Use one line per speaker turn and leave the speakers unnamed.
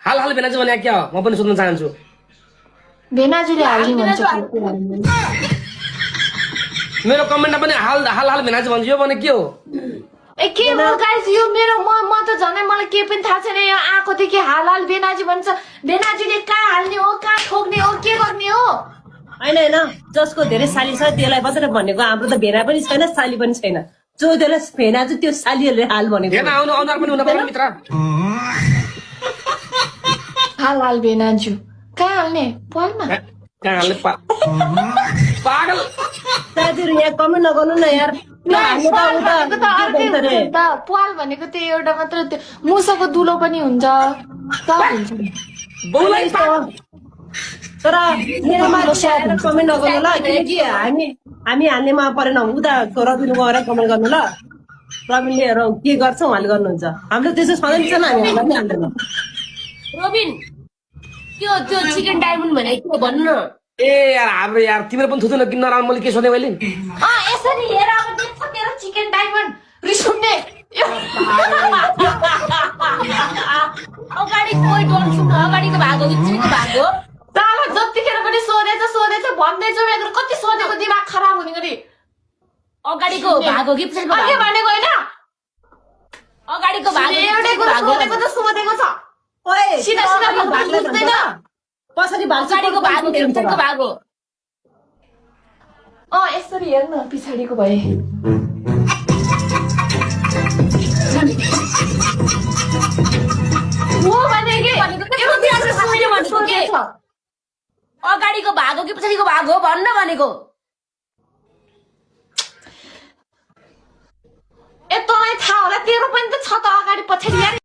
हाल हाल भेनाजु भने क्या हो म पनि सोध्न चाहन्छु
भेनाजुले हाल्ने भन्छ
मेरो कमेन्टमा पनि हाल हाल हाल भेनाजु भन्छ यो भने के हो
ए के हो गाइस यो मेरो म त झनै मलाई के पनि थाहा छैन यो आँकोदेखि हाल हाल भेनाजु भन्छ भेनाजुले कहाँ हाल्ने हो कहाँ ठोक्ने हो के गर्ने हो
हैन हैन जसको धेरै साली छ त्यसलाई मात्रै भनेको हाम्रो त भेना पनि छैन साली पनि छैन जो त्यसलाई भेना चाहिँ त्यो सालीहरूले हाल भनेको
हेर्न आउनु अनुहार पनि हुन पर्यो मित्र
हाल हाल भेनाजु कहाँ हाल्ने पलमा
कहाँ हाल्ने पागल
साथीहरु यहाँ कमेन्ट नगर्नु न यार
पाल भनेको त्यो एउटा मात्र त्यो मुसाको दुलो पनि हुन्छ सब हुन्छ
बौलाई
तर मेरोमा कमेन्ट नगर्नु ल किनकि हामी हाल्नेमा परेन उता रबिन गएर कमेन्ट गर्नु ल रबिनले के गर्छ उहाँले गर्नुहुन्छ हाम्रो त्यसो सधैँ छ नि हामी हाल्दैन
रोबिन त्यो त्यो चिकन डायमन्ड भनेको के भन्नु न
ए यार हाम्रो यार तिम्रो पनि थुथु नकिन्न नराम्रो मैले के सोधेँ मैले
यसरी हेर अब देख्छ तेरो चिकन डायमन्ड रिस उठ्ने
अगाडि कोही डर सुन्नु अगाडिको भाग हो कि चिकको भाग हो
ताला जतिखेर पनि सोधेछ भन्दैछु मेरो कति सोधेको दिमाग खराब हुने गरी
अगाडिको भाग हो कि पछाडिको
के
भाग
भनेको होइन
अगाडिको भाग हो कि
एउटै
पछाडिको
कुरा
भाग हो
सोधेको त सोधेको छ
ओए
सिधा सिधा भन्नु बुझ्दैन
पछाडि
अगाडिको भाग हो कि पछाडिको भाग हो
यसरी हेर्न पछाडिको भए हो भने के
अगाडिको भाग हो कि पछाडिको भाग हो भन्न भनेको
ए तँलाई थाहा होला तेरो पनि त छ त अगाडि पछाडि यार